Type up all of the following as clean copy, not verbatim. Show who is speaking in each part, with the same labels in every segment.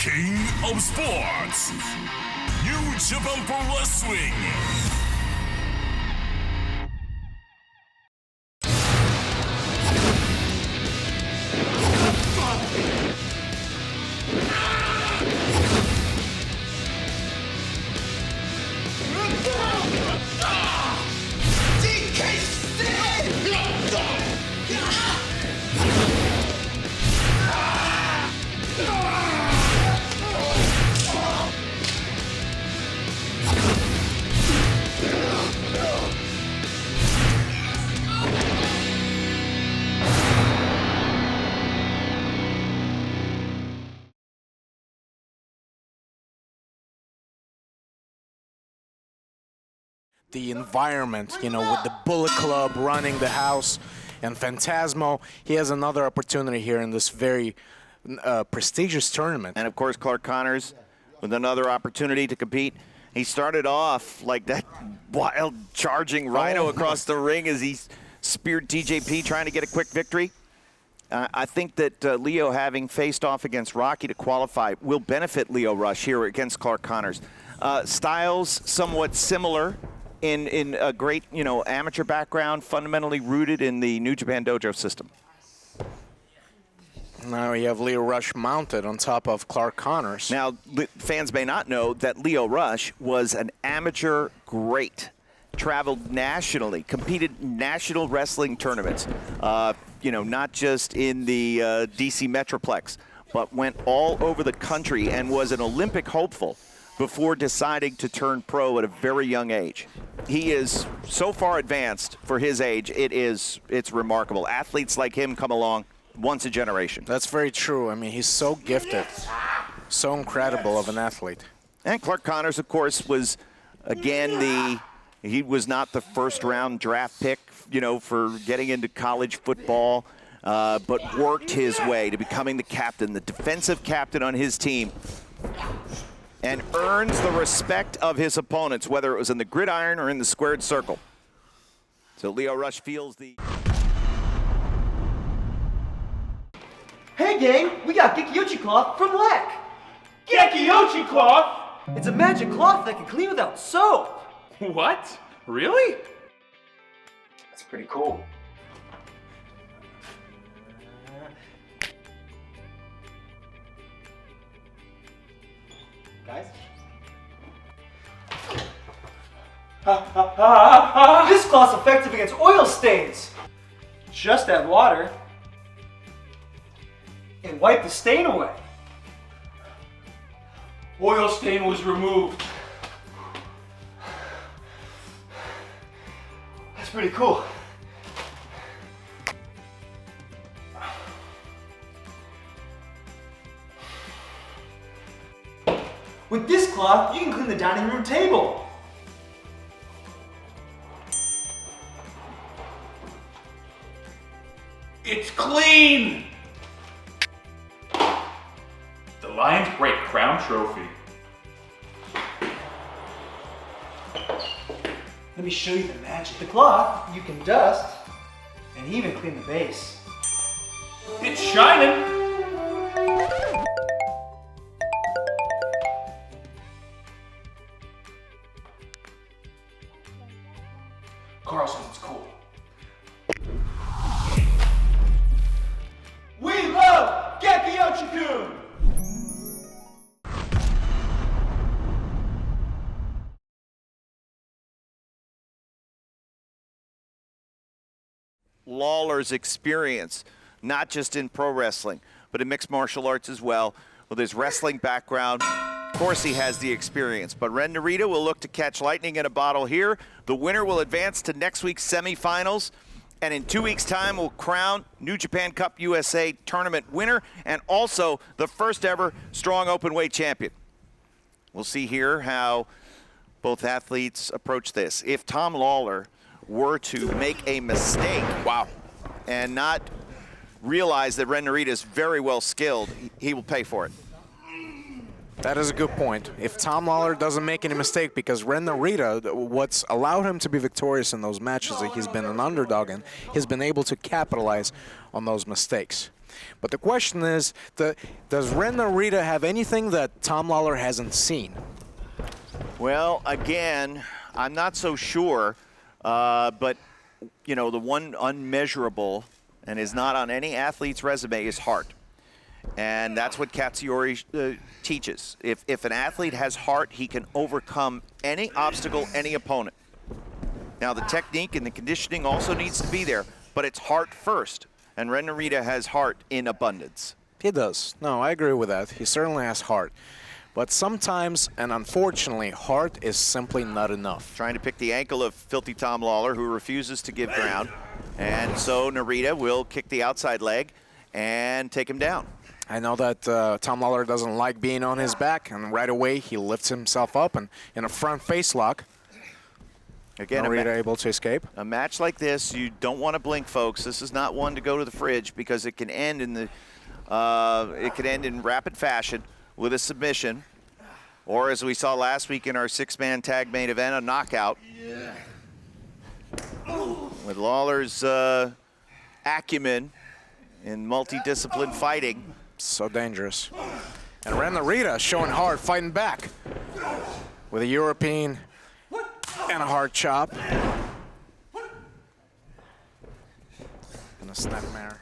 Speaker 1: King of Sports, New Japan Pro Wrestling.
Speaker 2: The environment, you know, with the Bullet Club running the house and Phantasmo, he has another opportunity here in this very prestigious tournament.
Speaker 3: And of course, Clark Connors with another opportunity to compete. He started off like that wild charging Rhino across the ring as he speared TJP trying to get a quick victory. I think that Leo having faced off against Rocky to qualify will benefit Leo Rush here against Clark Connors. Styles somewhat similar in a great, you know, amateur background, fundamentally rooted in the New Japan Dojo system.
Speaker 2: Now you have Leo Rush mounted on top of Clark Connors.
Speaker 3: Now, fans may not know that Leo Rush was an amateur great. Traveled nationally, competed in national wrestling tournaments, you know, not just in the DC Metroplex, but went all over the country and was an Olympic hopeful before deciding to turn pro at a very young age. He is so far advanced for his age, it's remarkable. Athletes like him come along once a generation.
Speaker 2: That's very true. I mean, he's so gifted, so incredible of an athlete.
Speaker 3: And Clark Connors, of course, was, again, he was not the first round draft pick, you know, for getting into college football, but worked his way to becoming the captain, the defensive captain on his team, and earns the respect of his opponents, whether it was in the gridiron or in the squared circle. So Leo Rush feels the...
Speaker 4: Hey gang, we got Gekiyuchi cloth from Lek!
Speaker 5: Gekiyuchi cloth?
Speaker 4: It's a magic cloth that can clean without soap!
Speaker 5: What? Really?
Speaker 4: That's pretty cool. Guys? This cloth's effective against oil stains! Just add water and wipe the stain away.
Speaker 5: Oil stain was removed.
Speaker 4: That's pretty cool. With this cloth, you can clean the dining room table.
Speaker 5: It's clean! The Lions Break Crown Trophy.
Speaker 4: Let me show you the magic. The cloth, you can dust and even clean the base.
Speaker 5: It's shining! Carl says it's cool.
Speaker 4: We love Gekiyuchi-kun!
Speaker 3: Lawlor's experience, not just in pro wrestling, but in mixed martial arts as well. With his wrestling background, of course he has the experience. But Ren Narita will look to catch lightning in a bottle here. The winner will advance to next week's semifinals. And in 2 weeks' time, we'll crown New Japan Cup USA tournament winner and also the first ever strong openweight champion. We'll see here how both athletes approach this. If Tom Lawlor were to make a mistake, wow, and not realize that Ren Narita is very well skilled, he will pay for it.
Speaker 2: That is a good point. If Tom Lawlor doesn't make any mistake, because Ren Narita, what's allowed him to be victorious in those matches that he's been an underdog in, he's been able to capitalize on those mistakes. But the question is, does Ren Narita have anything that Tom Lawlor hasn't seen?
Speaker 3: Well, again, I'm not so sure, but, you know, the one unmeasurable and is not on any athlete's resume is heart. And that's what Katsuyori teaches. If an athlete has heart, he can overcome any obstacle, any opponent. Now, the technique and the conditioning also needs to be there, but it's heart first. And Ren Narita has heart in abundance.
Speaker 2: He does. No, I agree with that. He certainly has heart. But sometimes, and unfortunately, heart is simply not enough.
Speaker 3: Trying to pick the ankle of Filthy Tom Lawlor, who refuses to give ground. And so Narita will kick the outside leg and take him down.
Speaker 2: I know that Tom Lawlor doesn't like being on his back, and right away he lifts himself up and in a front face lock.
Speaker 3: Again,
Speaker 2: Narita able to escape.
Speaker 3: A match like this, you don't want to blink, folks. This is not one to go to the fridge because it can end in rapid fashion with a submission, or as we saw last week in our 6-man tag main event, a knockout. Yeah. With Lawler's acumen in multidiscipline fighting.
Speaker 2: So dangerous. And Ren Narita showing hard, fighting back with a European and a hard chop. And a snapmare.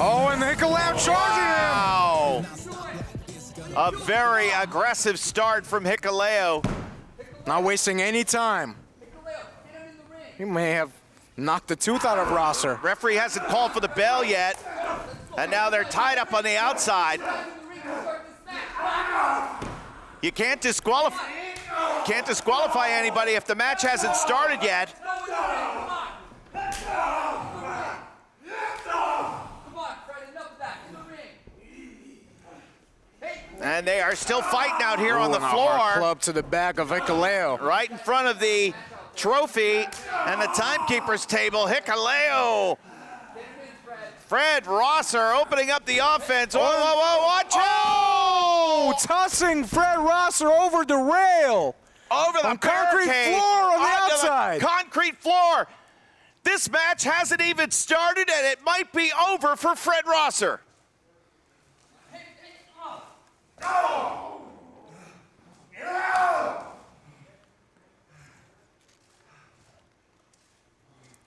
Speaker 2: Oh, and Hikuleo charging him!
Speaker 3: A very aggressive start from Hikuleo.
Speaker 2: Not wasting any time. He may have knocked the tooth out of Rosser.
Speaker 3: Referee hasn't called for the bell yet, and now they're tied up on the outside. You can't disqualify anybody if the match hasn't started yet. And they are still fighting out here on the floor.
Speaker 2: Hard club to the back of Hikuleo.
Speaker 3: Right in front of the trophy and the timekeeper's table. Hikuleo. Fred Rosser opening up the offense. Whoa, whoa, whoa, watch out!
Speaker 2: Oh, tossing Fred Rosser over the rail.
Speaker 3: Over the
Speaker 2: concrete
Speaker 3: barricade,
Speaker 2: floor on the
Speaker 3: onto
Speaker 2: outside.
Speaker 3: The concrete floor. This match hasn't even started, and it might be over for Fred Rosser.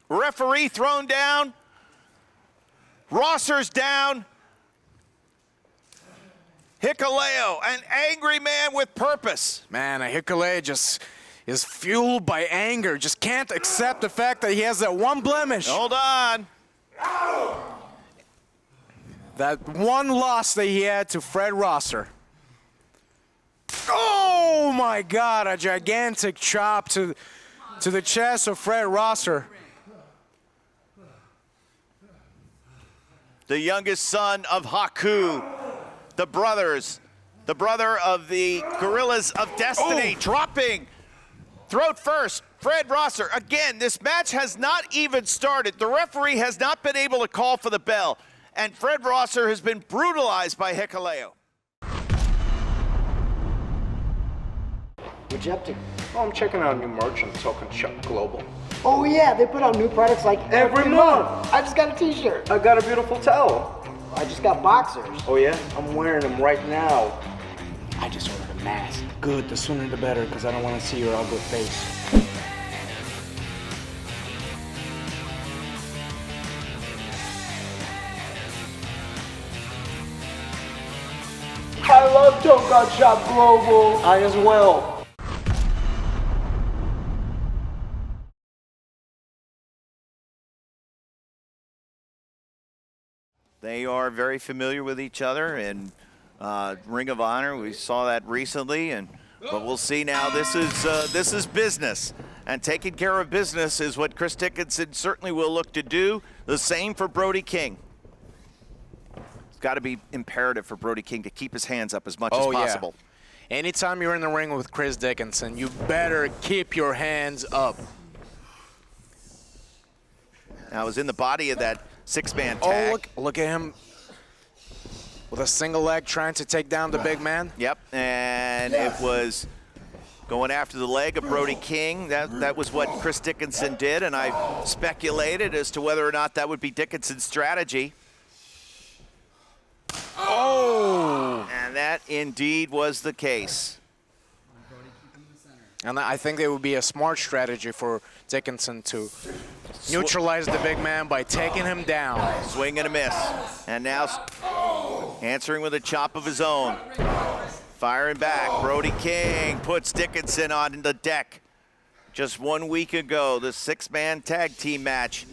Speaker 3: Referee thrown down. Rosser's down. Hikuleo, an angry man with purpose.
Speaker 2: Man, Hikuleo just is fueled by anger. Just can't accept the fact that he has that one blemish.
Speaker 3: Hold on.
Speaker 2: That one loss that he had to Fred Rosser. Oh my God, a gigantic chop to the chest of Fred Rosser.
Speaker 3: The youngest son of Haku, the brother of the Gorillas of Destiny, dropping throat first. Fred Rosser, again, this match has not even started. The referee has not been able to call for the bell, and Fred Rosser has been brutalized by Hikuleo.
Speaker 4: What'd you up to?
Speaker 2: Oh, I'm checking out new merch on Token Shop Global.
Speaker 4: Oh yeah, they put out new products like every month. I just got a t-shirt.
Speaker 6: I got a beautiful towel.
Speaker 4: I just got boxers.
Speaker 6: Oh yeah?
Speaker 2: I'm wearing them right now. I just ordered a mask. Good, the sooner the better, because I don't want to see your ugly face.
Speaker 4: I love Token Shop Global.
Speaker 6: I as well.
Speaker 3: They are very familiar with each other, and Ring of Honor, we saw that recently, but we'll see now. This is business, and taking care of business is what Chris Dickinson certainly will look to do. The same for Brody King. It's got to be imperative for Brody King to keep his hands up as much as possible.
Speaker 2: Yeah. Anytime you're in the ring with Chris Dickinson, you better keep your hands up.
Speaker 3: Now, I was in the body of that 6-man tag.
Speaker 2: Oh, look at him. with a single leg trying to take down the big man.
Speaker 3: Yep, and it was going after the leg of Brody King. That was what Chris Dickinson did, and I speculated as to whether or not that would be Dickinson's strategy. Oh! And that indeed was the case.
Speaker 2: And I think it would be a smart strategy for Dickinson to neutralize the big man by taking him down.
Speaker 3: Swing and a miss. And now answering with a chop of his own. Firing back. Brody King puts Dickinson on the deck. Just 1 week ago, the 6-man tag team match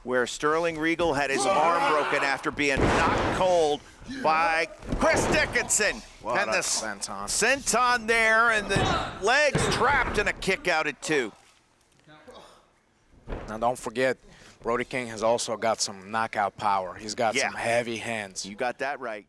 Speaker 3: where Sterling Regal had his arm broken after being knocked cold by Chris Dickinson.
Speaker 2: What
Speaker 3: and
Speaker 2: a
Speaker 3: the
Speaker 2: senton.
Speaker 3: senton there, and the legs trapped in a kick out at 2.
Speaker 2: Now don't forget, Brody King has also got some knockout power. He's got some heavy hands.
Speaker 3: You got that right.